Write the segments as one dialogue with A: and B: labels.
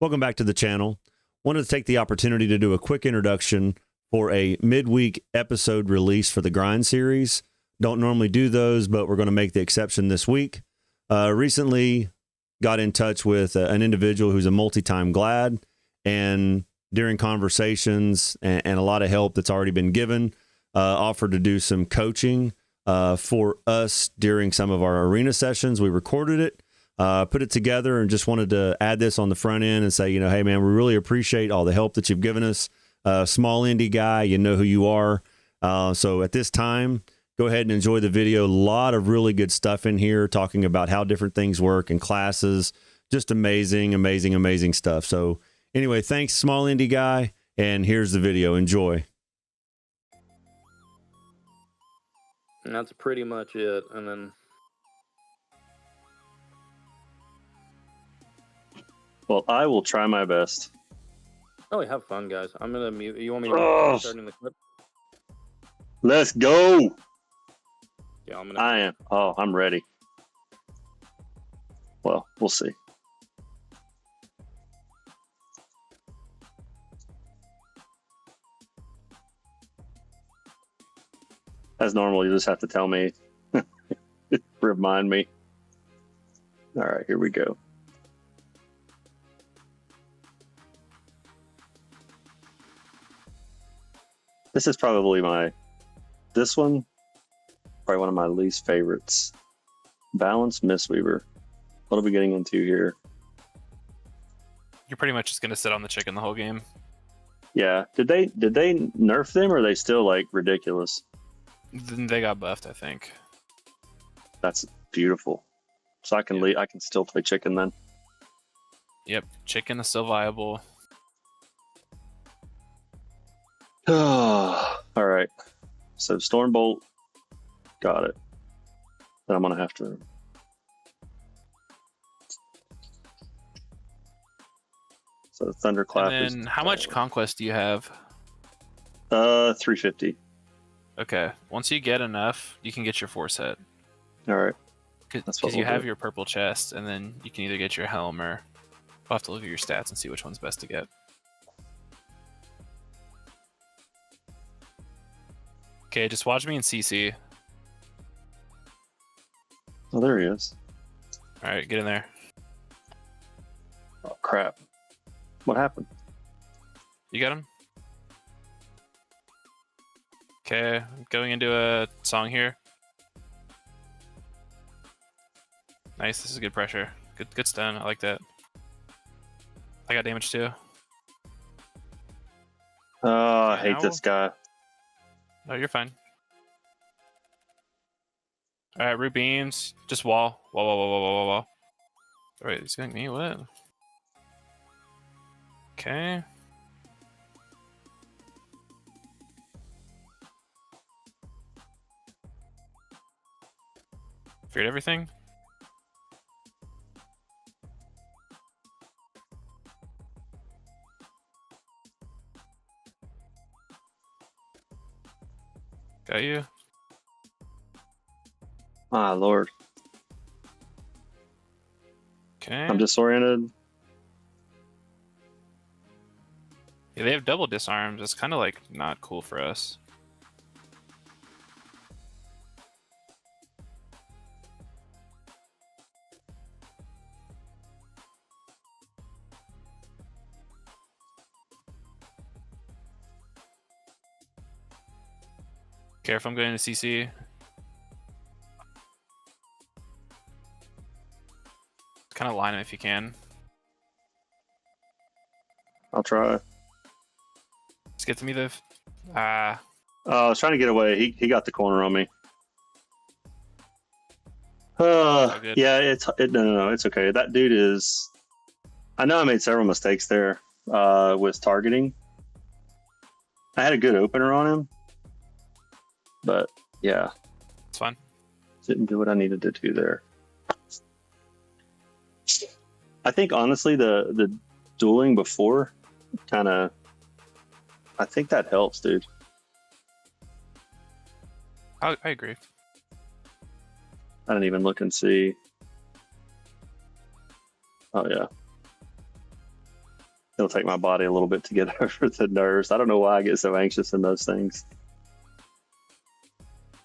A: Welcome back to the channel. Wanted to take the opportunity to do a quick introduction for a midweek episode release for the Grind series. Don't normally do those, but we're going to make the exception this week. Recently got in touch with an individual who's a multi-time Glad, and during conversations and a lot of help that's already been given, offered to do some coaching for us during some of our arena sessions. We recorded it. Put it together and just wanted to add this on the front end and say, hey, man, we really appreciate all the help that you've given us. Small indie guy, you know who you are. So at this time, go ahead and enjoy the video. A lot of really good stuff in here talking about how different things work and classes. Just amazing, amazing, amazing stuff. So anyway, thanks, small indie guy. And here's the video. Enjoy.
B: And that's pretty much it. And then...
C: Well, I will try my best.
B: Oh, have fun, guys. I'm gonna mute. You want me to starting the clip?
C: Let's go.
B: Yeah, I'm gonna.
C: I am. Oh, I'm ready. Well, we'll see. As normal, you just have to tell me. Remind me. All right, here we go. This is probably this one, probably one of my least favorites. Balanced Mistweaver. What are we getting into here?
D: You're pretty much just gonna sit on the chicken the whole game.
C: Yeah. Did they nerf them, or are they still like ridiculous?
D: They got buffed, I think.
C: That's beautiful. So I can I can still play chicken then.
D: Yep, chicken is still viable.
C: All right. So Stormbolt, got it. Then I'm gonna have to. So Thunderclap.
D: And then how much conquest do you have?
C: 350.
D: Okay, once you get enough, you can get your 4 set.
C: All right.
D: Because you have your purple chest, and then you can either get your helm or we'll have to look at your stats and see which one's best to get. Okay, just watch me in CC.
C: Oh, there he is.
D: All right, get in there.
C: Oh crap! What happened?
D: You got him? Okay, I'm going into a song here. Nice, this is good pressure. Good stun, I like that. I got damage too.
C: Oh, I hate this guy.
D: No, you're fine. All right, root beams. Just wall. Wall. Wait, he's going me? What? Okay. Feared everything? Got you.
C: Ah, Lord.
D: Okay.
C: I'm disoriented.
D: Yeah, they have double disarms. It's kind of like not cool for us. Careful, I'm going to CC. Kind of line him if you can.
C: I'll try.
D: Just get to me, the.
C: Oh, I was trying to get away. He got the corner on me. Yeah, no, it's okay. That dude is. I know I made several mistakes there with targeting. I had a good opener on him, but yeah,
D: It's fine.
C: didn't do what I needed to do there. I think honestly, the dueling before kind of. I think that helps, dude.
D: I agree.
C: I didn't even look and see. Oh yeah. It'll take my body a little bit to get over the nerves. I don't know why I get so anxious in those things.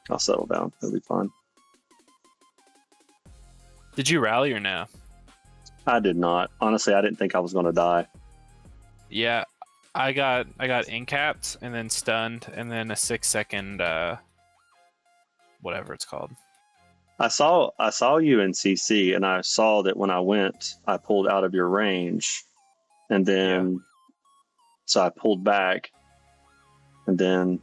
C: I'll settle down. It'll be fine.
D: Did you rally or no?
C: I did not. Honestly, I didn't think I was going to die.
D: Yeah, I got incapped and then stunned and then a 6-second whatever it's called.
C: I saw you in CC, and I saw that when I went, I pulled out of your range, and then so I pulled back, and then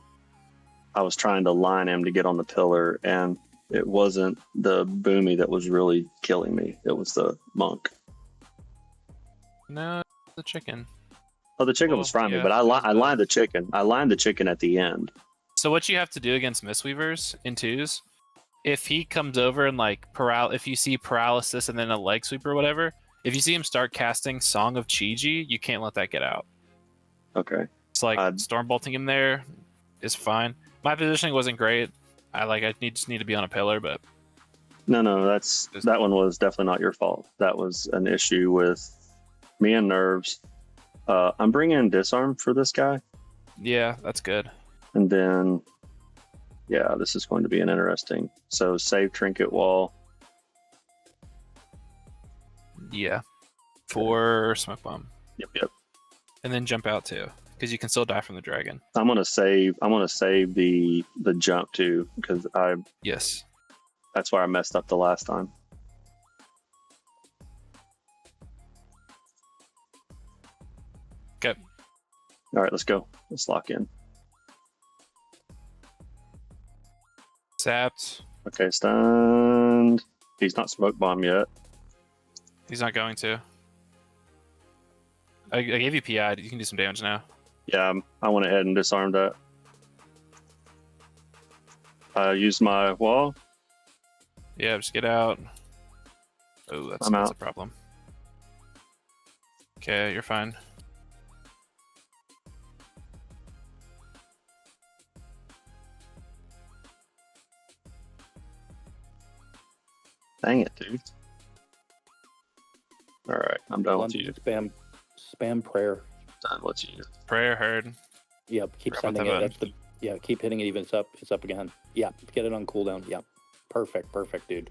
C: I was trying to line him to get on the pillar, and it wasn't the boomy that was really killing me. It was the monk.
D: No, the chicken.
C: Oh, the chicken was frying me, but I lined the chicken. I lined the chicken at the end.
D: So what you have to do against Mistweavers in twos, if he comes over and like if you see paralysis and then a leg sweep or whatever, if you see him start casting Song of Chi-Ji, you can't let that get out.
C: Okay.
D: It's like storm bolting him there is fine. My positioning wasn't great. I just need to be on a pillar, but
C: no, that one was definitely not your fault. That was an issue with me and nerves. I'm bringing disarm for this guy.
D: Yeah, that's good.
C: And then, yeah, this is going to be an interesting. So save trinket wall.
D: Yeah, for smoke bomb.
C: Yep.
D: And then jump out too, because you can still die from the dragon.
C: I'm gonna save the jump too, because
D: Yes.
C: That's where I messed up the last time.
D: Okay.
C: All right, let's go. Let's lock in.
D: Zapped.
C: Okay, stunned. He's not smoke bomb yet.
D: He's not going to. I gave you PI. You can do some damage now.
C: Yeah, I went ahead and disarmed that. I used my wall.
D: Yeah, just get out. Oh, that's a problem. Okay, you're fine.
C: Dang it, dude. All right, I'm done with you.
B: Spam prayer.
C: Done with you.
D: Prayer heard.
B: Yep, keep
D: Grab
B: sending
D: that
B: it. That's keep hitting it even it's up again. Yeah, get it on cooldown. Yeah. Perfect, dude.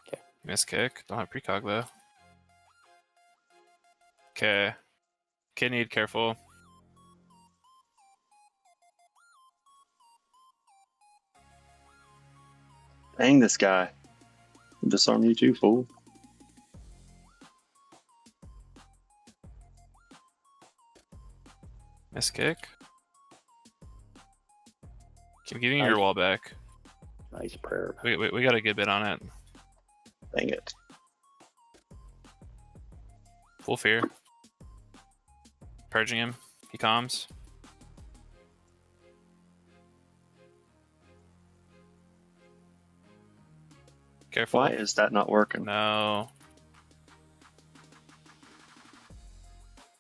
B: Okay.
D: Miss kick. Don't have precog though. Okay. Kid need careful.
C: Dang this guy. Disarm you too, fool.
D: Miss kick. Keep giving you your wall back.
B: Nice prayer.
D: We got a good bit on it.
C: Dang it.
D: Full fear. Purging him. He calms. Careful.
C: Why is that not working?
D: No.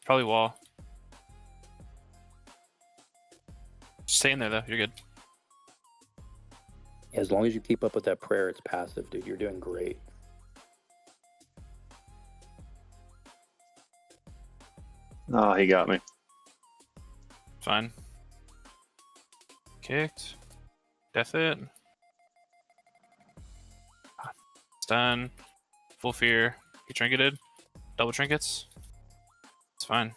D: Probably wall. Stay in there though. You're good.
B: As long as you keep up with that prayer, it's passive, dude. You're doing great.
C: Oh, he got me.
D: Fine. Kicked. Death it. Stun. Full fear. He trinketed. Double trinkets. It's fine.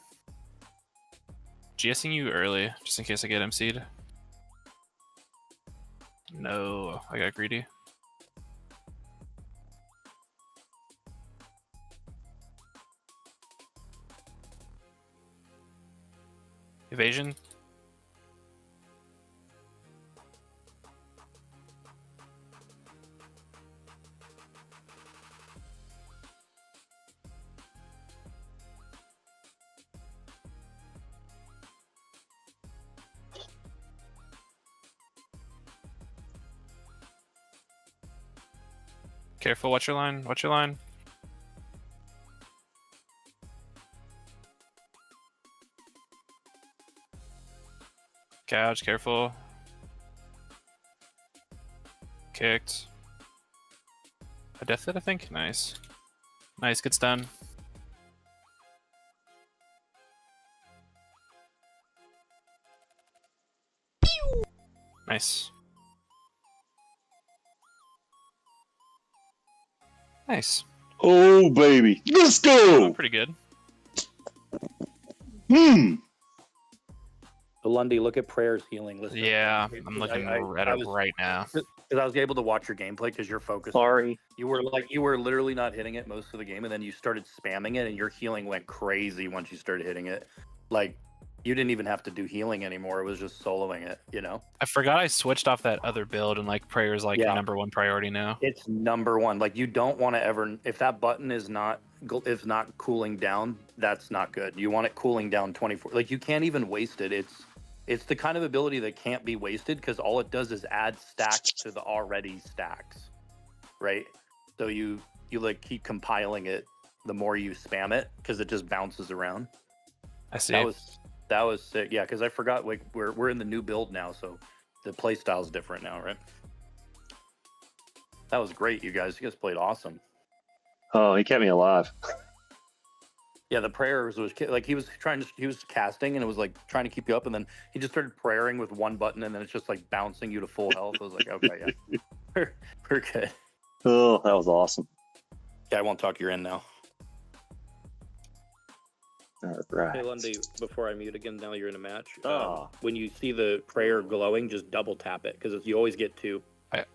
D: GSing you early, just in case I get MC'd. No, I got greedy. Evasion. Careful, watch your line, watch your line. Couch, careful. Kicked. I death it, I think? Nice. Nice, good stun. Nice. Nice.
C: Oh baby, let's go.
D: Pretty good.
B: So Lundy, look at Prayer's healing. Listen,
D: Yeah, I'm looking at it right now.
B: Because I was able to watch your gameplay because you're focused.
C: Sorry.
B: You were literally not hitting it most of the game, and then you started spamming it, and your healing went crazy once you started hitting it. Like, you didn't even have to do healing anymore. It was just soloing it, you know?
D: I forgot I switched off that other build, and like Prayer's like
B: Yeah.
D: number 1 priority now.
B: It's number one. Like, you don't want to ever, if that button is not cooling down, that's not good. You want it cooling down 24. Like, you can't even waste it. It's the kind of ability that can't be wasted because all it does is add stacks to the already stacks, right? So you like keep compiling it the more you spam it because it just bounces around.
D: I see.
B: That was sick. Yeah, because I forgot like we're in the new build now, so the play style's different now, right? That was great, you guys. You guys played awesome.
C: Oh, he kept me alive.
B: Yeah, the prayers was like he was casting and it was like trying to keep you up, and then he just started praying with one button, and then it's just like bouncing you to full health. I was like, okay, yeah, we're good.
C: Oh, that was awesome.
B: Yeah, I won't talk. You're in now.
C: All right.
B: Hey, Lundy, before I mute again, now you're in a match.
C: Oh.
B: When you see the prayer glowing, just double tap it because you always get 2.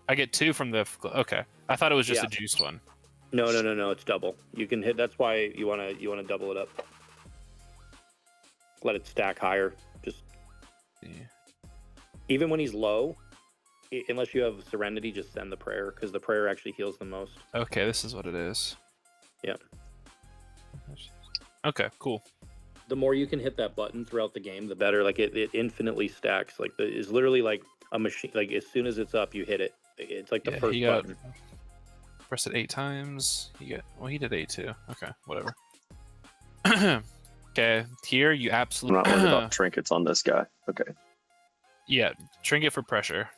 D: I get 2 from the. Okay, I thought it was just
B: Yeah.
D: a juiced one.
B: No, it's double. You can hit. That's why you wanna double it up. Let it stack higher. Just
D: Yeah.
B: even when he's low, unless you have Serenity, just send the prayer because the prayer actually heals the most.
D: Okay, this is what it is.
B: Yeah.
D: Okay, cool.
B: The more you can hit that button throughout the game, the better. Like it infinitely stacks. Like it's literally like a machine. Like as soon as it's up, you hit it. It's like the
D: Yeah,
B: first
D: he got
B: button.
D: pressed it 8 times. He did 8 too. Okay, whatever. Okay, here you
C: I'm
D: absolutely.
C: not worried about trinkets on this guy. Okay.
D: Yeah, trinket for pressure.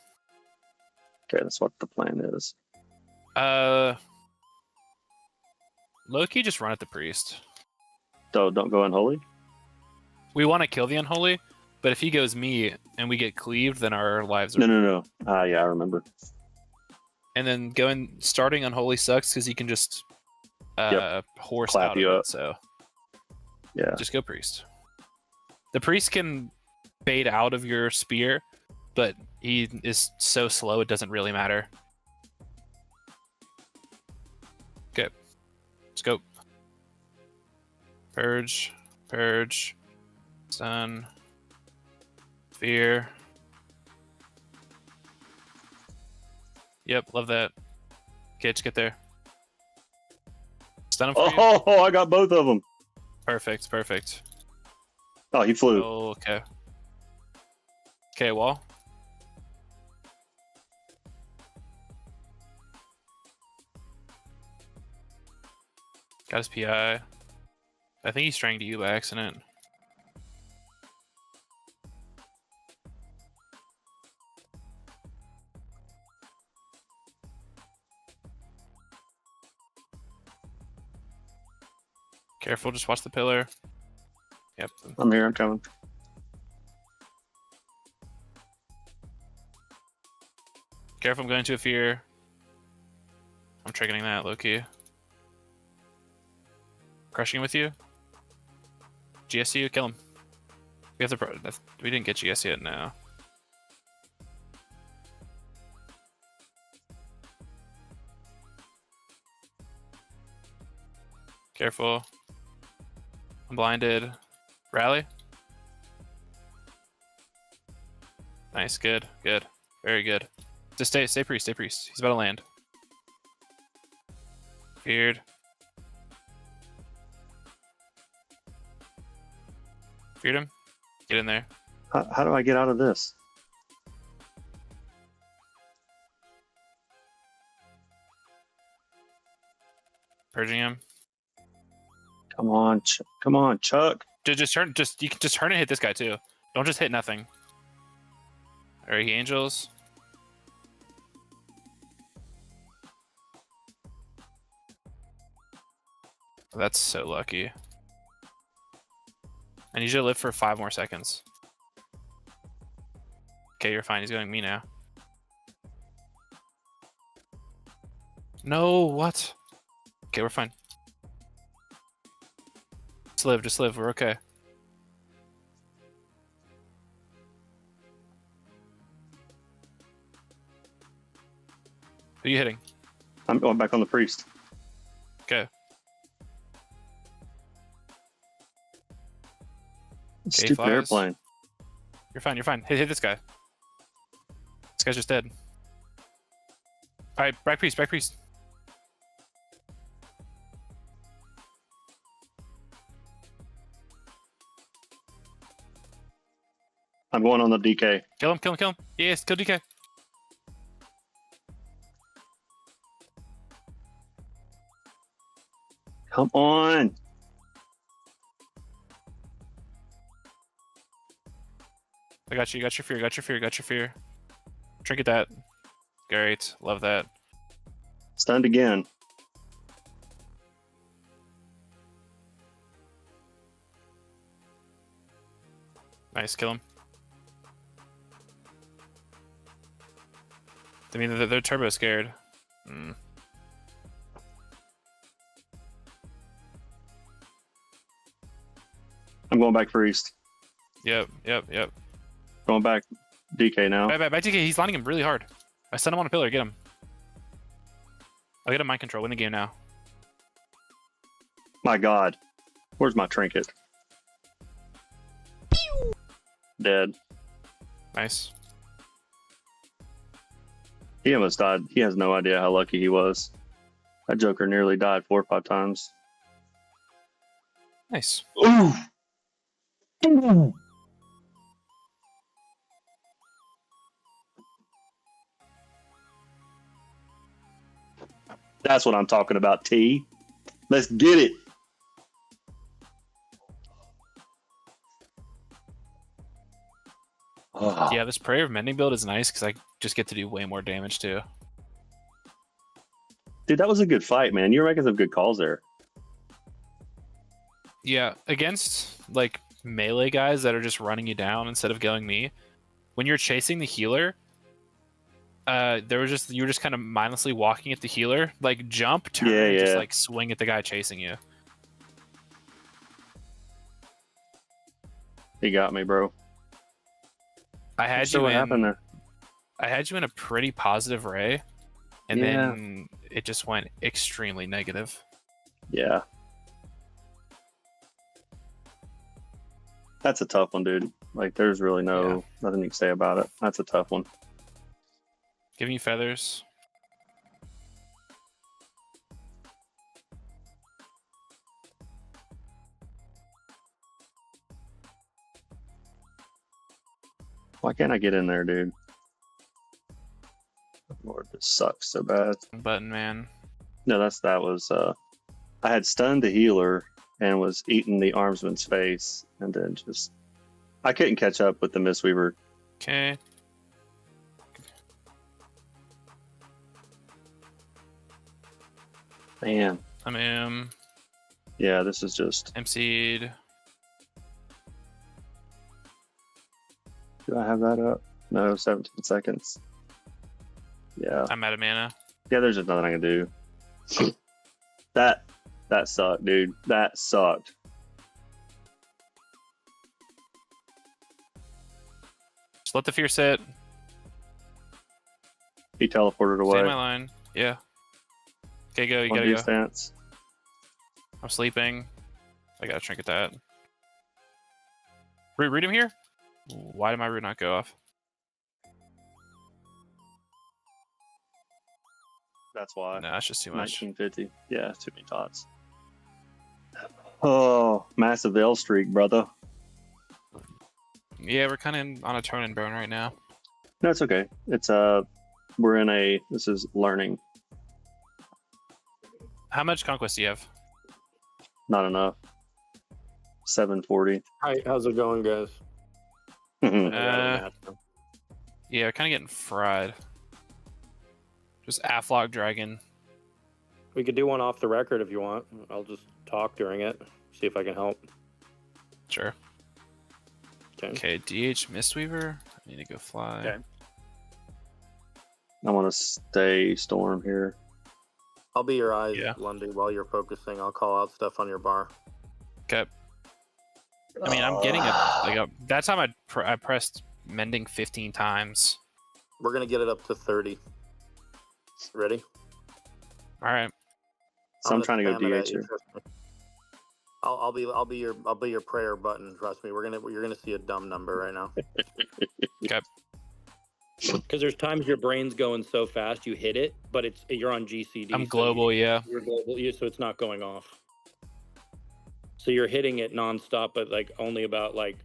C: Okay, that's what the plan is.
D: Loki, just run at the priest.
C: So don't go unholy.
D: We want to kill the unholy, but if he goes me and we get cleaved, then our lives are.
C: No. Yeah, I remember.
D: And then starting unholy sucks because he can just horse
C: Clap
D: out
C: you
D: of
C: up.
D: it. So
C: Yeah.
D: just go priest. The priest can bait out of your spear, but he is so slow it doesn't really matter. Okay, scope. Purge, stun, fear. Yep, love that. Okay, just get there. Stun him for you.
C: Oh, I got both of them.
D: Perfect.
C: Oh, he flew.
D: Oh, okay. Okay, wall. Got his PI. I think he stranged you by accident. Careful, just watch the pillar. Yep.
C: I'm here. I'm coming.
D: Careful, I'm going to a fear. I'm triggering that, Loki. Crushing with you. GSU, kill him. We have the we didn't get GS yet, no. Careful. I'm blinded. Rally. Nice, good. Very good. Just stay priest. He's about to land. Feared. Feared him. Get in there.
C: How do I get out of this?
D: Purging him.
C: Come on, Chuck.
D: You can just turn and hit this guy too. Don't just hit nothing. Alright, he angels. That's so lucky. I need you to live for 5 more seconds. Okay, you're fine. He's going me now. No, what? Okay, we're fine. Just live. We're okay. Who are you hitting?
C: I'm going back on the priest.
D: Okay.
C: Stupid
D: flies.
C: airplane.
D: You're fine. Hit this guy. This guy's just dead. Alright, back priest.
C: I'm going on the DK.
D: Kill him. Yes, kill DK.
C: Come on.
D: I got you. Got your fear. Trinket that. Great. Love that.
C: Stunned again.
D: Nice. Kill him. I mean, they're turbo scared.
C: I'm going back priest.
D: Yep.
C: Going back DK now.
D: Back DK. He's landing him really hard. I sent him on a pillar. Get him. I'll get him mind control. Win the game now.
C: My God. Where's my trinket? Dead.
D: Nice.
C: He almost died. He has no idea how lucky he was. That Joker nearly died 4 or 5 times.
D: Nice.
C: Ooh. That's what I'm talking about, T. Let's get it. Oh.
D: Yeah, this Prayer of Mending build is nice because I just get to do way more damage too.
C: Dude, that was a good fight, man. You were making some good calls there.
D: Yeah, against like melee guys that are just running you down instead of killing me. When you're chasing the healer, you were just kind of mindlessly walking at the healer, like jump, turn, and just like swing at the guy chasing you.
C: He got me, bro.
D: I had
C: So
D: you
C: what happened there?
D: I had you in a pretty positive ray, and then it just went extremely negative.
C: Yeah. That's a tough one, dude. Like, there's really nothing you can say about it. That's a tough one.
D: Giving you feathers.
C: Why can't I get in there, dude? Lord, this sucks so bad.
D: Button, man.
C: No, that was I had stunned the healer and was eating the armsman's face, and then just I couldn't catch up with the Mistweaver.
D: Okay.
C: Man. Yeah, this is just.
D: MC'd.
C: Do I have that up? No, 17 seconds. Yeah.
D: I'm out of mana.
C: Yeah, there's just nothing I can do. That sucked, dude. That sucked.
D: Just let the fear sit.
C: He teleported
D: Stay in
C: away.
D: my line. Yeah. Okay, go. You
C: On
D: gotta
C: new
D: go.
C: stance.
D: I'm sleeping. I gotta trinket that. Read him here? Why did my root not go off?
C: That's why.
D: No, that's just too much.
C: 1950. Yeah, too many tots. Oh, massive L streak, brother.
D: Yeah, we're kind of on a turn and burn right now.
C: No, it's okay. It's this is learning.
D: How much conquest do you have?
C: Not enough. 740.
E: Hi, how's it going, guys?
D: Yeah, we're kind of getting fried. Just Afflock Dragon.
E: We could do one off the record if you want. I'll just talk during it, see if I can help.
D: Sure.
E: Okay.
D: Okay, DH Mistweaver Need to go fly.
B: Okay.
C: I want to stay storm here.
E: I'll be your eyes,
D: Yeah.
E: Lundy, while you're focusing. I'll call out stuff on your bar.
D: Okay. I mean, I'm getting that time I pressed mending 15 times.
E: We're gonna get it up to 30. Ready?
D: All right.
C: So I'm trying to go
E: spam it at
C: DH
E: you,
C: here.
E: trust me. I'll be your prayer button. Trust me. You're gonna see a dumb number right now.
D: Okay.
E: Because there's times your brain's going so fast you hit it, but you're on GCD.
D: I'm
E: so
D: global, yeah.
E: You're global, so it's not going off. So you're hitting it nonstop, but like only about like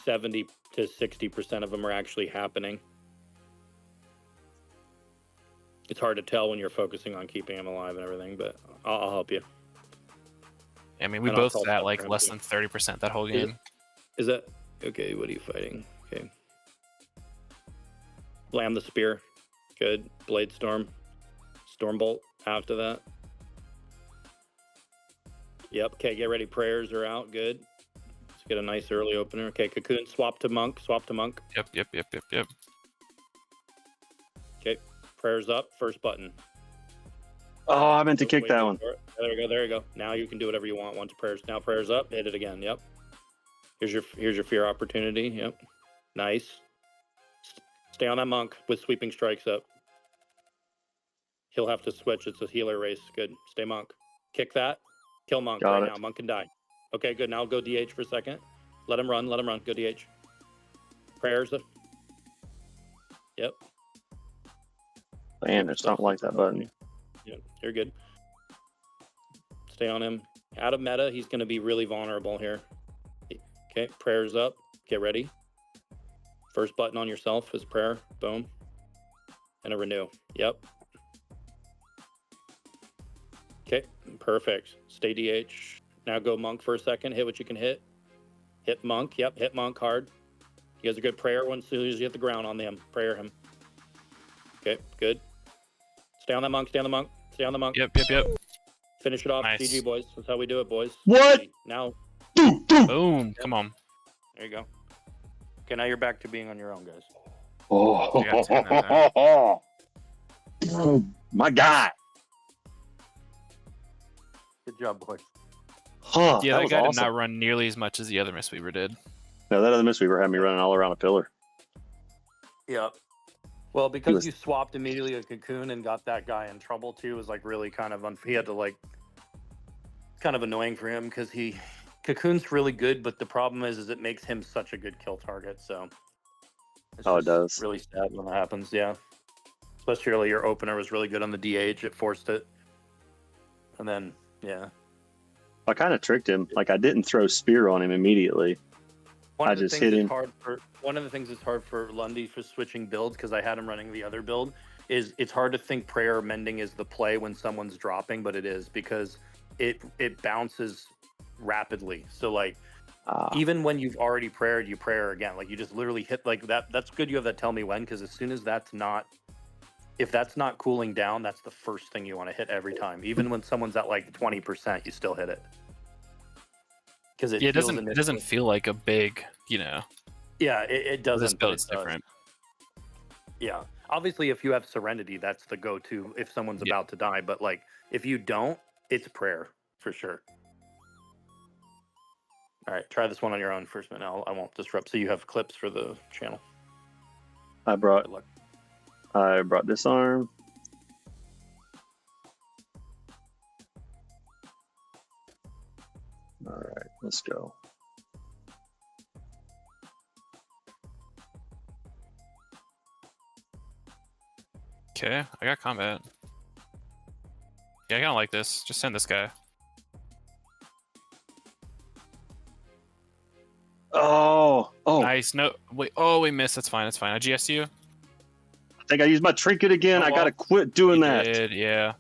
E: 70 to 60% of them are actually happening. It's hard to tell when you're focusing on keeping them alive and everything, but I'll help you.
D: I mean, we
E: And I'll
D: both
E: call
D: sat
E: stuff
D: like
E: for him,
D: less
E: too.
D: than 30% that whole game.
E: Is that okay? What are you fighting? Okay. Blam the spear. Good. Blade storm. Stormbolt after that. Yep. Okay, get ready. Prayers are out. Good. Let's get a nice early opener. Okay, cocoon. Swap to monk. Swap to monk.
D: Yep.
E: Okay. Prayers up. First button.
C: Oh, I meant to kick
E: Wait,
C: that
E: wait
C: one.
E: for it. There you go. There you go. Now you can do whatever you want once prayers. Now prayers up. Hit it again. Yep. Here's your fear opportunity. Yep. Nice. Stay on that monk with sweeping strikes up. He'll have to switch. It's a healer race. Good. Stay monk. Kick that. Kill monk
C: Got
E: right
C: it.
E: now. Monk can die. Okay, good. Now go DH for a second. Let him run. Let him run. Go DH. Prayers. Yep.
C: Man, it's not like that button.
E: Yep. You're good. Stay on him. Out of meta, he's going to be really vulnerable here. Okay. Prayers up. Get ready. First button on yourself is prayer. Boom. And a renew. Yep. Okay. Perfect. Stay DH. Now go monk for a second. Hit what you can hit. Hit monk. Yep. Hit monk hard. You guys are good. Prayer once soon as you hit the ground on them. Prayer him. Okay. Good. Stay on that monk. Stay on the monk. Stay on the monk.
D: Yep.
E: Finish it off.
D: Nice.
E: GG, boys. That's how we do it, boys.
C: What?
E: GG. Now,
D: Boom. Come on.
E: there you go. Okay, now you're back to being on your own, guys.
C: Oh,
D: I got 10 in there.
C: my God.
E: Good job, boys.
C: Huh,
D: Yeah, that
C: was
D: guy
C: awesome.
D: did not run nearly as much as the other Mistweaver did.
C: No, that other Mistweaver had me running all around a pillar.
B: Yep. Well, because
C: was-
B: you swapped immediately a cocoon and got that guy in trouble too, was like really kind of he had to like kind of annoying for him because cocoon's really good, but the problem is it makes him such a good kill target. So it's
C: Oh, it
B: just
C: does.
B: really sad when that happens. Yeah, especially your opener was really good on the DH. It forced it, and then yeah.
C: I kind of tricked him. Like, I didn't throw spear on him immediately.
B: One
C: I
B: of the
C: just
B: things
C: hit
B: that's
C: him.
B: one of the things that's hard for Lundy for switching builds, because I had him running the other build, is it's hard to think prayer mending is the play when someone's dropping, but it is, because it bounces rapidly. So like even when you've already prayed, you prayer again. Like you just literally hit like that. That's good you have that tell me when, because as soon as if that's not cooling down, that's the first thing you want to hit every time. Even when someone's at like 20%, you still hit it. Because
D: It doesn't feel like a big,
B: Yeah, it doesn't.
D: this
B: but
D: build
B: it
D: is
B: does.
D: different.
B: Yeah, obviously, if you have Serenity, that's the go-to if someone's
D: Yeah.
B: about to die. But like, if you don't, it's prayer for sure. All right, try this one on your own first minute. I won't disrupt. So you have clips for the channel.
C: I brought
B: Good luck.
C: Disarm. All right, let's go.
D: Okay, I got combat. Yeah, I kind of like this. Just send this guy.
C: Oh,
D: Nice. No, wait. Oh, we missed. That's fine. That's fine. I GS'd you.
C: I think I used my trinket again.
D: Oh,
C: I
D: well.
C: gotta quit doing
D: You
C: that.
D: did, yeah.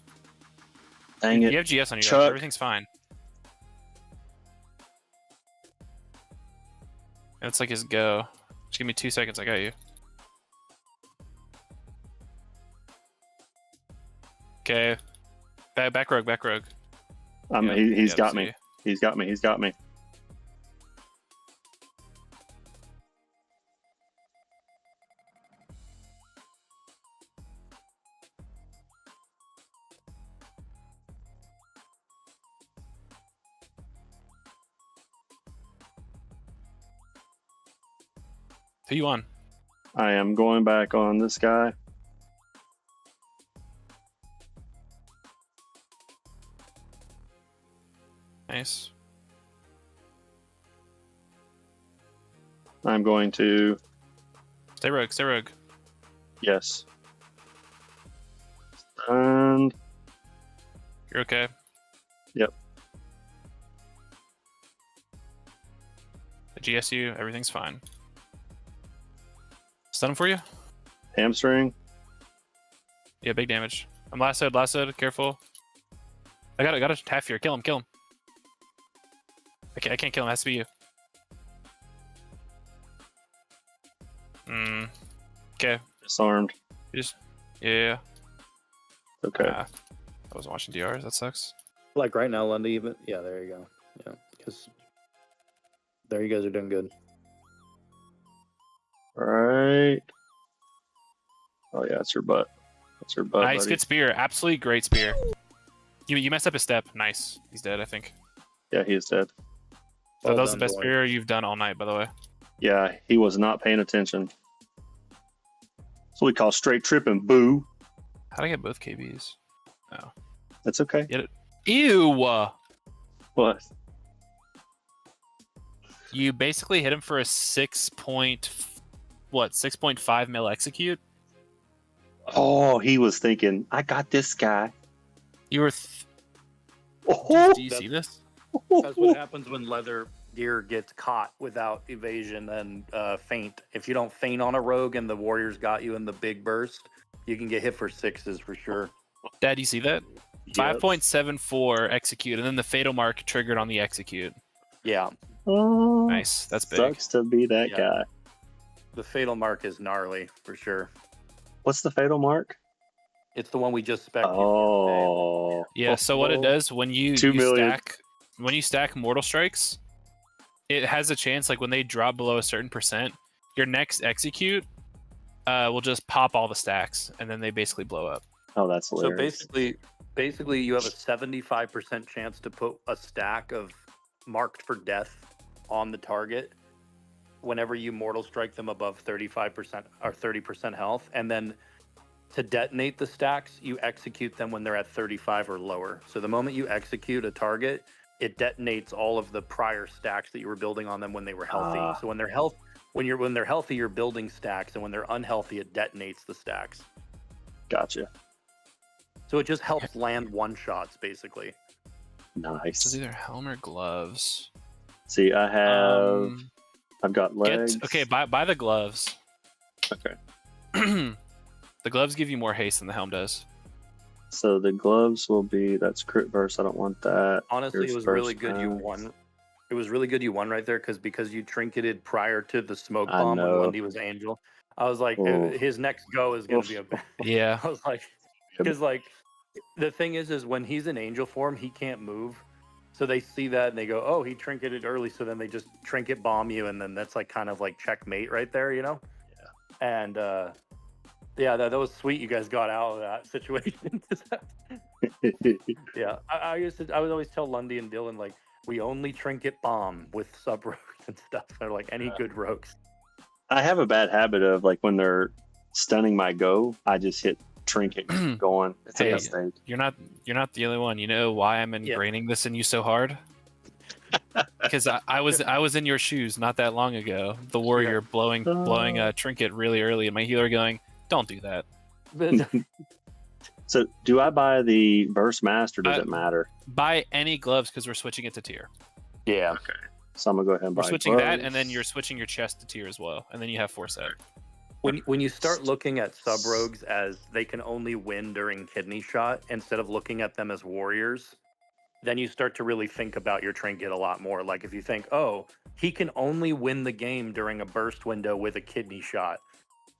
C: Dang it.
D: You have GS on you.
C: Chuck.
D: Everything's fine. It's like his go. Just give me 2 seconds. I got you. Okay. Back rogue. Yeah,
C: He's
D: yeah,
C: got
D: see.
C: me. He's got me. He's got me.
D: Who you on?
C: I am going back on this guy.
D: Nice.
C: I'm going to,
D: Stay rogue. Stay rogue.
C: yes. And
D: You're okay.
C: Yep.
D: The GSU, everything's fine. Stun him for you?
C: hamstring.
D: Yeah, big damage. I'm lassoed, careful. I got a half here. Kill him. I can't kill him, it has to be you. Okay.
C: Disarmed.
D: Yeah.
C: Okay.
D: I wasn't watching DRs, that sucks.
E: Like right now, Lundy even. Yeah, there you go. Yeah, because there you guys are doing good.
C: All right. Oh yeah, it's her butt. That's her butt.
D: Nice,
C: buddy.
D: good spear. Absolutely great spear. You messed up his step. Nice. He's dead, I think.
C: Yeah, he is dead.
D: So
E: Well
D: that was
E: done,
D: the best
E: boy.
D: spear you've done all night, by the way.
C: Yeah, he was not paying attention. So we call straight tripping. Boo.
D: How'd I get both KBs?
C: That's okay.
D: Ew!
C: What?
D: You basically hit him for a 6.5 mil execute?
C: Oh, he was thinking, I got this guy.
D: You were...
C: Oh,
D: Do you see this?
B: That's what happens when leather gear gets caught without evasion and feint. If you don't feint on a rogue and the warriors got you in the big burst, you can get hit for 6s for sure.
D: Dad, you see that?
C: Yep.
D: 5.74 execute, and then the fatal mark triggered on the execute.
B: Yeah,
C: Oh,
D: Nice, that's big.
C: sucks to be that
B: Yeah.
C: guy.
B: the fatal mark is gnarly for sure.
C: What's the fatal mark?
B: It's the one we just spec.
C: Oh,
D: Yeah, so what it
C: Oh.
D: does when you
C: 2 million.
D: stack mortal strikes, it has a chance, like when they drop below a certain percent, your next execute will just pop all the stacks, and then they basically blow up.
C: Oh, that's
B: So
C: hilarious.
B: basically, you have a 75% chance to put a stack of marked for death on the target whenever you mortal strike them above 35% or 30% health, and then to detonate the stacks, you execute them when they're at 35 or lower. So the moment you execute a target, it detonates all of the prior stacks that you were building on them when they were healthy.
C: Ah.
B: So when they're healthy, you're building stacks, and when they're unhealthy, it detonates the stacks.
C: Gotcha.
B: So it just helps land one shots basically.
D: This is
C: Nice.
D: either helm or gloves.
C: See, I have. I've got legs.
D: Buy the gloves.
C: Okay.
D: The gloves give you more haste than the helm does.
C: So the gloves will be. That's crit verse. I don't want that.
B: Honestly,
C: Here's
B: it was really
C: first
B: good you
C: max.
B: won. It was really good you won right there because you trinketed prior to the smoke
C: I
B: bomb when
C: know.
B: Lundy was Angel. I was like,
C: Ooh.
B: his next go is going to be a.
D: Yeah.
B: I was like, because like the thing is when he's in Angel form, he can't move. So they see that and they go, oh, he trinketed early. So then they just trinket bomb you, and then that's like kind of like checkmate right there, you know? Yeah. And yeah, that was sweet. You guys got out of that situation. Yeah, I would always tell Lundy and Dylan, like, we only trinket bomb with sub rogues and stuff, or like any good rogues.
C: I have a bad habit of like when they're stunning my go, I just hit trinket going. It's
D: Hey,
C: a mistake.
D: You're not the only one. You know why I'm ingraining this in you so hard? Because I was in your shoes not that long ago. The warrior blowing a trinket really early, and my healer going, "Don't do that."
C: So do I buy the burst mask or does it matter?
D: Buy any gloves because we're switching it to tier.
B: Yeah.
C: Okay. So I'm gonna go ahead and
D: We're
C: buy
D: switching
C: gloves.
D: that, and then you're switching your chest to tier as well, and then you have 4 set.
B: When you start looking at sub rogues as they can only win during kidney shot instead of looking at them as warriors, then you start to really think about your trinket a lot more. Like if you think, oh, he can only win the game during a burst window with a kidney shot.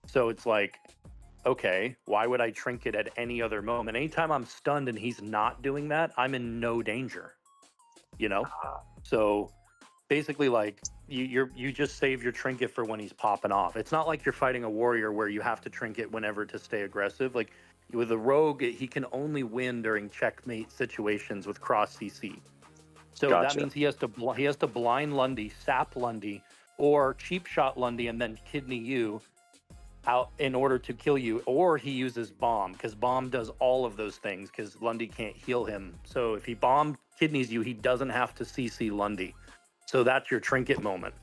B: So it's like, okay, why would I trinket at any other moment? Anytime I'm stunned and he's not doing that, I'm in no danger. You know? So basically, like you just save your trinket for when he's popping off. It's not like you're fighting a warrior where you have to trinket whenever to stay aggressive. Like with a rogue, he can only win during checkmate situations with cross CC. So
C: Gotcha.
B: that means he has to blind Lundy, sap Lundy, or cheap shot Lundy and then kidney you out in order to kill you, or he uses bomb, because bomb does all of those things because Lundy can't heal him. So if he bomb kidneys you, he doesn't have to CC Lundy. So that's your trinket moment.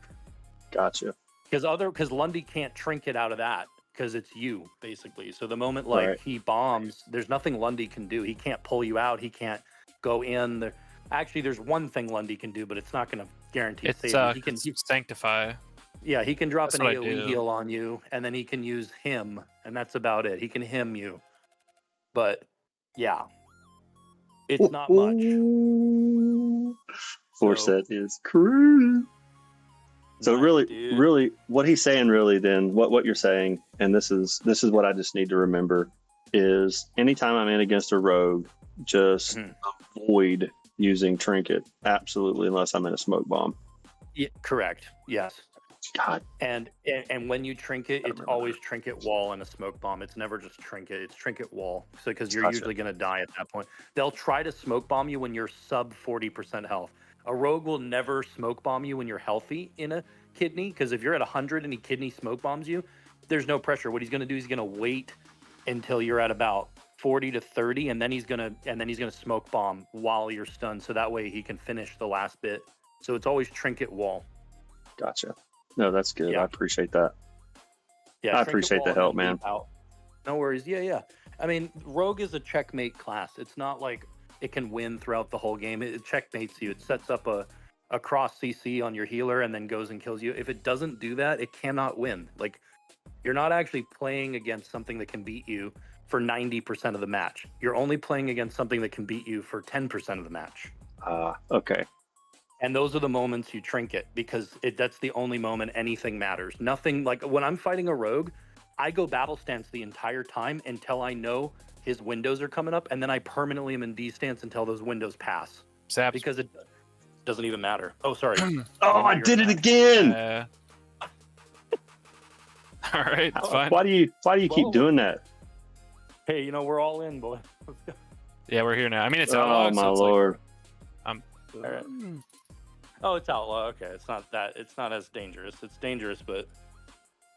C: Gotcha.
B: Because Lundy can't trinket out of that because it's you basically. So the moment like
C: Right.
B: he bombs, there's nothing Lundy can do. He can't pull you out. He can't go in there. Actually, there's one thing Lundy can do, but it's not going to guarantee
D: It's
B: save you. He can,
D: sanctify.
B: yeah, he can drop
D: That's
B: an
D: what I
B: AoE
D: do.
B: heal on you, and then he can use him, and that's about it. He can him you, but yeah, it's not much.
C: Force
B: So-
C: set is crude. So
B: Nice,
C: really,
B: dude.
C: really, what he's saying, really, then what you're saying, and this is what I just need to remember, is anytime I'm in against a rogue, just
B: Mhm.
C: avoid using trinket, absolutely, unless I'm in a smoke bomb.
B: Yeah, correct. Yes.
C: God,
B: And when you trinket, it's
C: remember
B: always trinket wall and a smoke bomb. It's never just trinket. It's trinket wall. So because you're
C: Gotcha.
B: usually going to die at that point. They'll try to smoke bomb you when you're sub 40% health. A rogue will never smoke bomb you when you're healthy in a kidney, because if you're at 100 and he kidney smoke bombs you, there's no pressure. What he's going to do is he's going to wait until you're at about 40 to 30, and then he's going to smoke bomb while you're stunned, so that way he can finish the last bit. So it's always trinket wall.
C: gotcha. No, that's good.
B: Yeah.
C: I appreciate that.
B: Yeah,
C: I
B: trinket
C: appreciate
B: wall
C: the
B: and
C: help,
B: then
C: man.
B: leap out. No worries. Yeah. I mean, rogue is a checkmate class. It's not like it can win throughout the whole game. It checkmates you. It sets up a cross CC on your healer and then goes and kills you. If it doesn't do that, it cannot win. Like, you're not actually playing against something that can beat you for 90% of the match. You're only playing against something that can beat you for 10% of the match.
C: Okay.
B: And those are the moments you trinket, because that's the only moment anything matters. Nothing, like when I'm fighting a rogue, I go battle stance the entire time until I know his windows are coming up, and then I permanently am in D stance until those windows pass,
D: Zaps.
B: because it doesn't even matter. Oh, sorry.
C: Oh, I did it again.
D: All right, it's fine.
C: Why do you
B: Well-
C: keep doing that?
B: Hey, we're all in, boy.
D: Yeah, we're here now. I mean, it's
C: Oh
D: Outlaw,
C: my
D: so it's
C: lord.
B: All right. Oh, it's Outlaw. Okay, it's not as dangerous. It's dangerous, but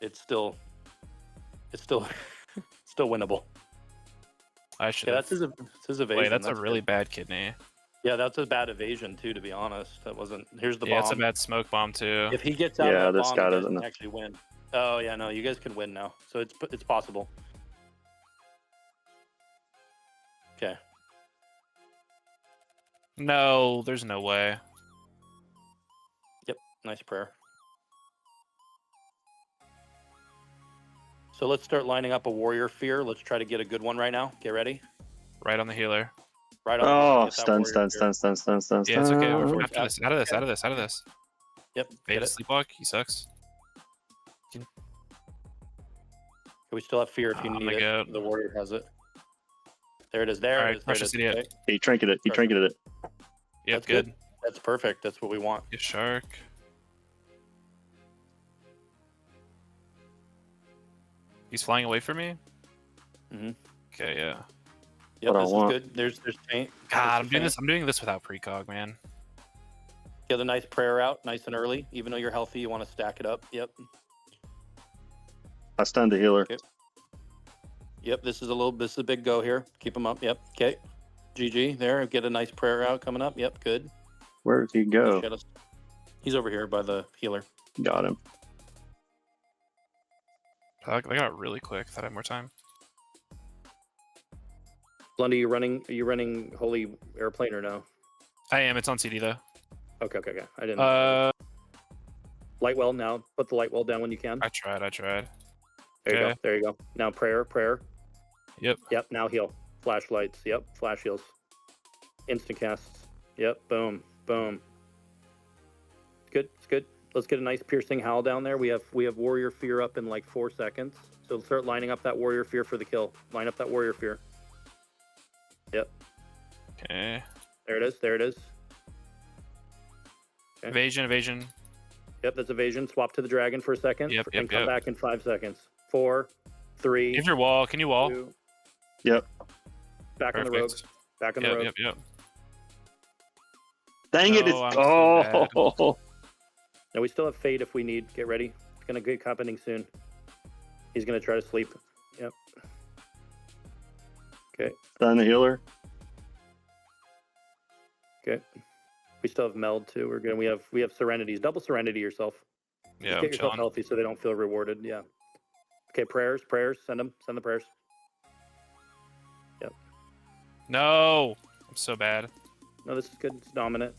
B: it's still still winnable.
D: I should.
B: Yeah, that's his evasion.
D: Wait, that's a really
B: good.
D: bad kidney.
B: Yeah, that's a bad evasion too, to be honest. That wasn't. Here's the
D: Yeah,
B: bomb.
D: it's a bad smoke bomb too.
B: If he gets out
C: Yeah,
B: of that
C: this
B: bomb,
C: guy
B: you guys
C: doesn't
B: can
C: know.
B: actually win. Oh yeah, no, you guys can win now. So it's possible. Okay.
D: No, there's no way.
B: Yep. Nice prayer. So let's start lining up a warrior fear. Let's try to get a good one right now. Get ready.
D: Right on the healer.
B: Right on.
C: Oh,
B: get that
C: stun.
B: warrior fear.
D: Yeah, it's okay. We're
C: stun.
D: after this. Out of this. Out of this. Out of this.
B: Yep.
D: Beta
B: Get it.
D: sleepwalk. He sucks.
B: We still have fear if you
D: I'm
B: need
D: gonna
B: it. The warrior has it. There it is. There
D: Alright,
B: it is. There it
D: precious
B: is.
D: idiot.
B: Okay.
C: He trinketed it. He trinketed it.
D: Yep,
B: That's
D: good.
B: good. That's perfect. That's what we want.
D: Good shark. He's flying away from me?
B: Mhm.
D: Okay, yeah.
B: Yep,
C: What I
B: this is
C: want.
B: good. There's paint.
D: God,
B: There's
D: I'm doing this without precog, man.
B: Get a nice prayer out, nice and early. Even though you're healthy, you want to stack it up. Yep.
C: I stunned the healer.
B: Okay. Yep. This is a big go here. Keep them up. Yep. Okay. GG. There. Get a nice prayer out coming up. Yep. Good.
C: Where did he go?
B: He's over here by the healer.
C: Got him.
D: I got really quick. Thought I had more time.
B: Lundy, are you running Holy Airplane or no?
D: I am. It's on CD though.
B: Okay. I didn't know. Light well now. Put the light well down when you can.
D: I tried.
B: There you
D: okay.
B: go. There you go. Now prayer.
D: Yep.
B: Yep. Now heal. Flashlights. Yep. Flash heals. Instant casts. Yep. Boom. Good. It's good. Let's get a nice piercing howl down there. We have warrior fear up in like 4 seconds. So start lining up that warrior fear for the kill. Line up that warrior fear. Yep.
D: Okay.
B: There it is. Okay.
D: Evasion.
B: Yep, that's evasion. Swap to the dragon for a second.
D: Yep,
B: and come back in 5 seconds. 4, 3.
D: Give your wall. Can you wall?
B: 2.
C: Yep.
B: Back on the rogues. Back on the rogues.
D: Yep.
C: Dang it!
D: No,
C: It's
D: I'm so
C: oh.
E: No, we still have Fade if we need. Get ready. It's gonna get happening soon. He's gonna try to sleep. Yep. Okay.
C: Stun the healer.
E: Okay. We still have Meld too. We have Serenities. Double Serenity yourself.
D: Yeah,
E: Just
D: I'm
E: get yourself
D: chilling.
E: healthy so they don't feel rewarded. Yeah. Okay, prayers. Send them. Send the prayers. Yep.
D: No, I'm so bad.
E: No, this is good. It's dominant.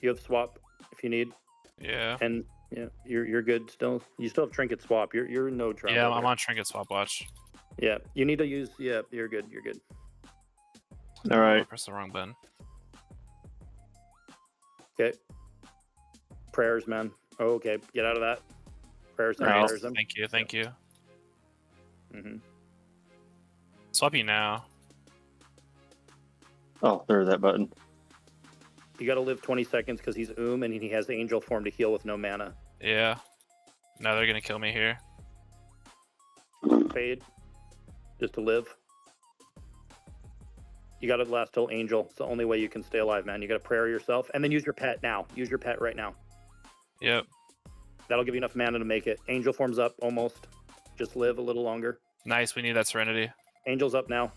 E: You have swap if you need,
D: Yeah.
E: and yeah, you're good still. You still have trinket swap. You're in no trouble.
D: Yeah, I'm
E: there.
D: on trinket swap watch.
E: Yeah, you need to use. Yeah, you're good. You're good.
C: All right.
D: I pressed the wrong button.
E: Okay. Prayers, man. Oh, okay, get out of that. Prayers.
C: Nice.
E: Prayers. Them.
D: Thank you. Thank you.
E: Mm-hmm.
D: Swap you now.
C: Oh, there's that button.
E: You got to live 20 seconds because he's and he has angel form to heal with no mana.
D: Yeah. No, they're gonna kill me here.
E: Fade. Just to live. You got to last till angel. It's the only way you can stay alive, man. You got to prayer yourself and then use your pet now. Use your pet right now.
D: Yep.
E: That'll give you enough mana to make it. Angel form's up almost. Just live a little longer.
D: Nice. We need that serenity.
E: Angel's up now.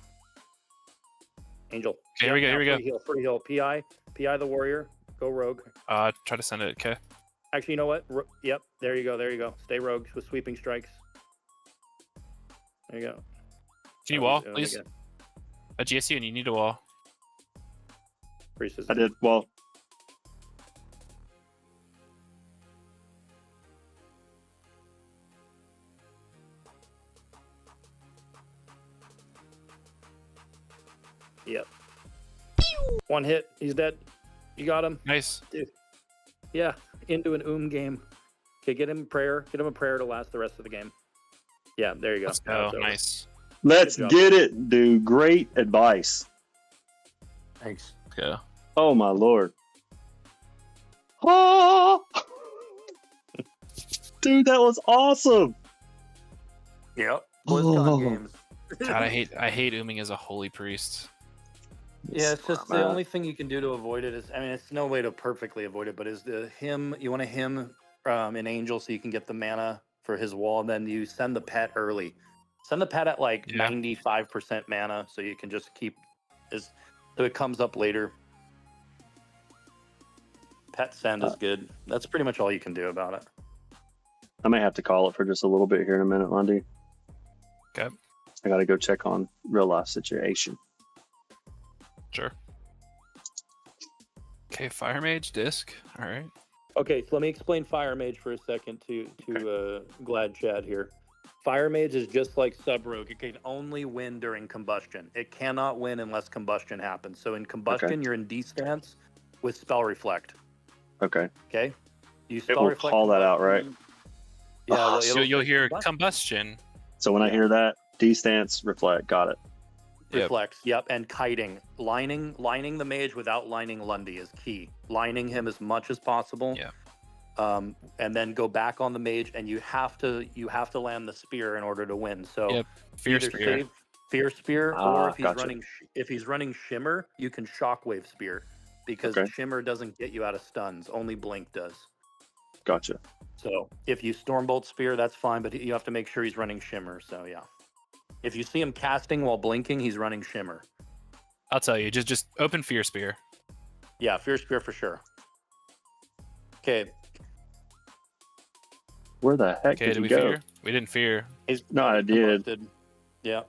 E: Angel.
D: Okay, here we go.
E: Now,
D: Here we go.
E: Free heal. PI the warrior. Go rogue.
D: Try to send it. Okay.
E: Actually, you know what? Yep. There you go. Stay rogue with sweeping strikes. There you go.
D: Can you wall, please? A GSU and you need a wall.
E: Priestess.
C: I did. Well,
E: Yep. One hit. He's dead. You got him.
D: Nice.
E: Yeah. Into an game. Okay, get him a prayer. Get him a prayer to last the rest of the game. Yeah, there you go.
D: Let's
E: Now
D: go.
E: it's over.
D: Nice.
C: let's
E: Good job.
C: get it, dude. Great advice.
B: Thanks.
D: Let's go.
C: Oh my lord. Oh! Dude, that was awesome.
B: Yep. BlizzCon
C: Oh.
B: games.
D: God, I hate ooming as a holy priest.
B: Yeah, it's just the only thing you can do to avoid it is, I mean, it's no way to perfectly avoid it, but is the hymn, you want to hymn an angel so you can get the mana for his wall, and then you send the pet early. Send the pet at like
D: Yeah.
B: 95% mana so you can just keep so it comes up later. Pet send is good. That's pretty much all you can do about it.
C: I may have to call it for just a little bit here in a minute, Lundy.
D: Okay.
C: I gotta go check on real life situation.
D: Sure. Okay, Fire Mage disc. All right.
E: Okay, so let me explain Fire Mage for a second to Glad Chad here. Fire Mage is just like Sub Rogue. It can only win during combustion. It cannot win unless combustion happens. So in combustion, you're in D stance with Spell Reflect.
C: Okay.
E: Okay? You
C: It
E: Spell
C: will
E: Reflect
C: call that out,
E: combustion. Yeah, well,
D: So
E: it'll-
D: you'll hear
E: combustion.
D: combustion.
C: So when I hear that, D-stance, reflect. Got it.
D: Yep.
E: Reflects, yep, and kiting. Lining the mage without lining Lundy is key. Lining him as much as possible.
D: Yeah.
E: And then go back on the mage, and you have to land the spear in order to win. So
D: Yep. Fear
E: either
D: Spear.
E: save Fear Spear, or if he's
C: Gotcha.
E: running Shimmer, you can Shockwave Spear, because
C: Okay.
E: Shimmer doesn't get you out of stuns. Only Blink does.
C: Gotcha.
E: So if you Stormbolt Spear, that's fine, but you have to make sure he's running Shimmer. So yeah, if you see him casting while blinking, he's running Shimmer.
D: I'll tell you. Just open Fear Spear.
E: Yeah, Fear Spear for sure. Okay,
C: Where the heck
D: Okay,
C: did
D: did
C: you
D: we
C: go?
D: fear? We didn't fear.
E: he's
C: No, I did.
E: combusted. Yeah,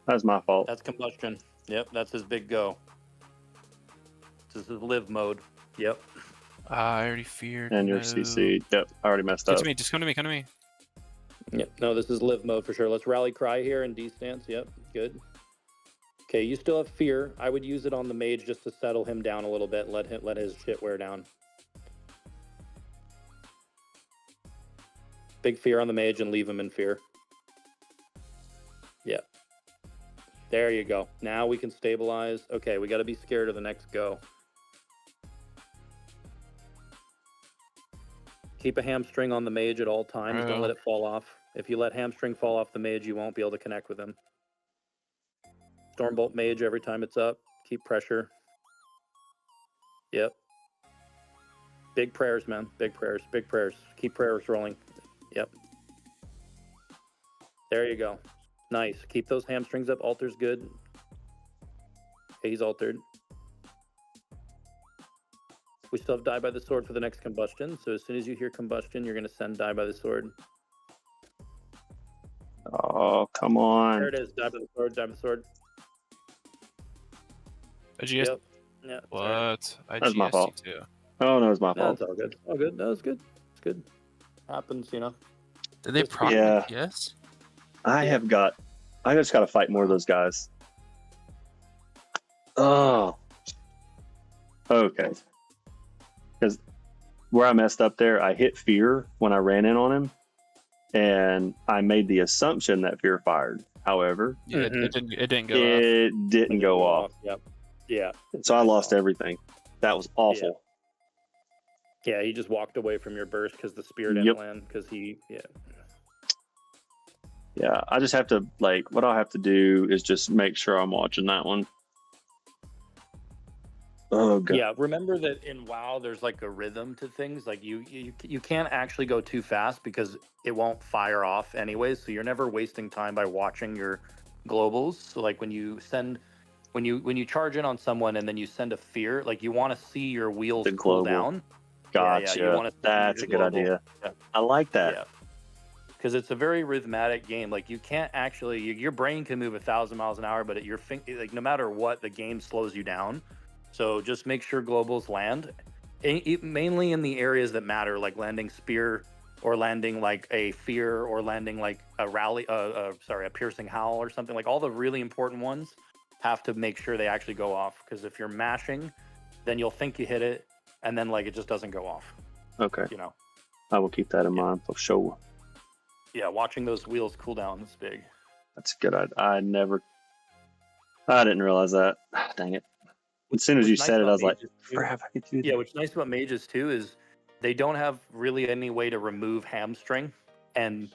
C: That was my fault.
E: that's combustion. Yep, that's his big go. This is live mode. Yep.
D: I already feared.
C: And your
D: no.
C: CC. Yep, I already messed
D: Come
C: up.
D: to me. Just come to me. Come to me.
E: Yep. No, this is live mode for sure. Let's rally cry here in D stance. Yep. Good. Okay, you still have fear. I would use it on the mage just to settle him down a little bit. Let his shit wear down. Big fear on the mage and leave him in fear. Yep. There you go. Now we can stabilize. Okay, we got to be scared of the next go. Keep a hamstring on the mage at all times. Don't
D: Bro.
E: let it fall off. If you let hamstring fall off the mage, you won't be able to connect with him. Stormbolt mage every time it's up. Keep pressure. Yep. Big prayers, man. Big prayers. Big prayers. Keep prayers rolling. Yep. There you go. Nice. Keep those hamstrings up. Altar's good. Okay, he's altered. We still have Die by the Sword for the next combustion. So as soon as you hear combustion, you're going to send Die by the Sword.
C: Oh, come on.
E: There it is. Die by the Sword. Die by the Sword.
D: IGS.
E: Yep. Yeah.
D: What?
C: That's my fault.
D: IGST too.
C: Oh, no, it's my
E: No,
C: fault.
E: it's all good. All good. No, it's good. It's good. Happens, you know.
D: Did they
E: Just-
D: proc?
C: Yeah.
D: Yes.
C: I just got to fight more of those guys. Oh. Okay. Because where I messed up there, I hit Fear when I ran in on him, and I made the assumption that Fear fired. However,
D: Yeah,
E: Mhm.
D: it didn't go off.
C: it didn't go off.
E: Yep. Yeah.
C: So I lost everything. That was awful.
E: Yeah, he just walked away from your burst because the spear didn't
C: Yep.
E: land because he, yeah.
C: Yeah, I just have to, like, what I'll have to do is just make sure I'm watching that one. Oh, God.
E: Yeah, remember that in WoW, there's like a rhythm to things. Like you can't actually go too fast because it won't fire off anyways. So you're never wasting time by watching your globals. So like when you charge in on someone and then you send a fear, like you want to see your wheels
C: The
E: cool
C: global.
E: down.
C: Gotcha.
E: you wanna see
C: That's
E: the
C: a good
E: global.
C: idea.
E: Yeah.
C: I like that.
E: Yeah. Because it's a very rhythmic game. Like you can't actually, your brain can move 1,000 miles an hour, but like no matter what, the game slows you down. So just make sure globals land, mainly in the areas that matter, like landing spear, or landing like a fear, or landing like a rally, a piercing howl or something. Like all the really important ones have to make sure they actually go off. Because if you're mashing, then you'll think you hit it, and then like it just doesn't go off.
C: Okay.
E: You know.
C: I will keep that in mind for sure.
E: Yeah, watching those wheels cool down is big.
C: That's good. I didn't realize that. Dang it. As soon as you
E: What's nice
C: said it, I
E: about
C: was like,
E: mages, too-
C: crap, I could do that.
E: Yeah, what's nice about mages too is they don't have really any way to remove hamstring, and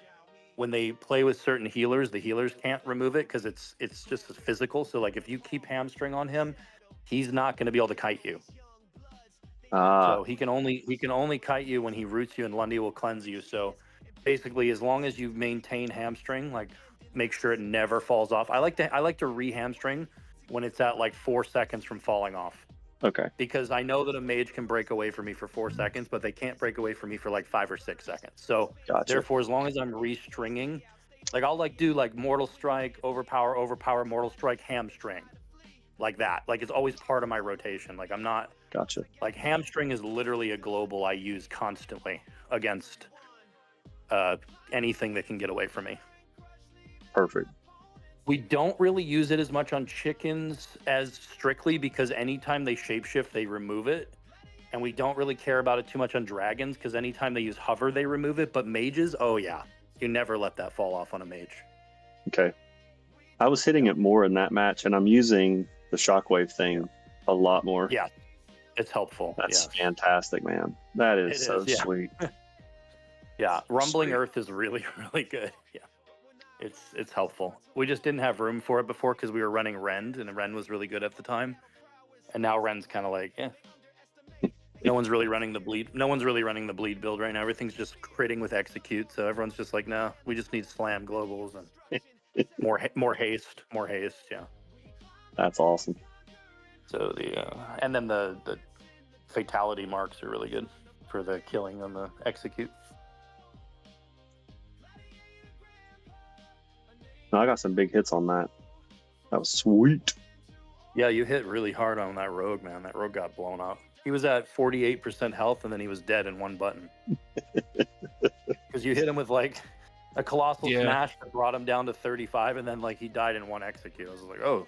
E: when they play with certain healers, the healers can't remove it because it's just physical. So like if you keep hamstring on him, he's not going to be able to kite you. So he can only kite you when he roots you, and Lundy will cleanse you. So basically, as long as you maintain hamstring, like make sure it never falls off. I like to re-hamstring when it's at like 4 seconds from falling off,
C: okay.
E: because I know that a mage can break away from me for 4 seconds, but they can't break away from me for like 5 or 6 seconds. So
C: Gotcha.
E: therefore, as long as I'm restringing, like I'll like do like Mortal Strike, overpower, Mortal Strike, hamstring, like that. Like it's always part of my rotation. Like I'm not.
C: Gotcha.
E: Like hamstring is literally a global I use constantly against anything that can get away from me.
C: Perfect.
E: We don't really use it as much on chickens as strictly because anytime they shapeshift, they remove it. And we don't really care about it too much on dragons because anytime they use hover, they remove it. But mages, oh yeah, you never let that fall off on a mage.
C: Okay. I was hitting it more in that match, and I'm using the shockwave thing a lot more.
E: Yeah, it's helpful.
C: That's
E: yeah.
C: fantastic, man. That is
E: It
C: so
E: is, yeah.
C: sweet.
E: Yeah, Rumbling
C: Sweet.
E: Earth is really, really good. Yeah, it's helpful. We just didn't have room for it before because we were running Rend, and Rend was really good at the time. And now Rend's kind of like, no one's really running the bleed. No one's really running the bleed build right now. Everything's just critting with execute. So everyone's just like, no, we just need slam globals and more haste. Yeah.
C: That's awesome.
E: So and then the fatality marks are really good for the killing on the execute.
C: No, I got some big hits on that. That was sweet.
E: Yeah, you hit really hard on that rogue, man. That rogue got blown up. He was at 48% health, and then he was dead in one button. Because you hit him with like a colossal smash that brought him down to 35, and then like he died in one execute. I was like, oh.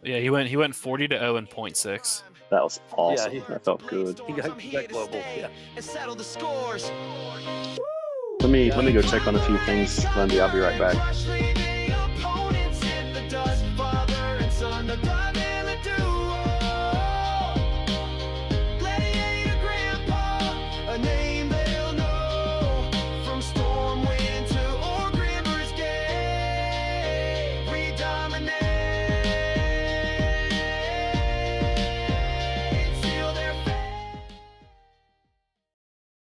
D: Yeah, he went 40 to 0 in 0.6.
C: That was awesome.
E: Yeah,
C: that felt good.
E: He got global. Yeah.
C: Let me go check on a few things, Lundy. I'll be right back.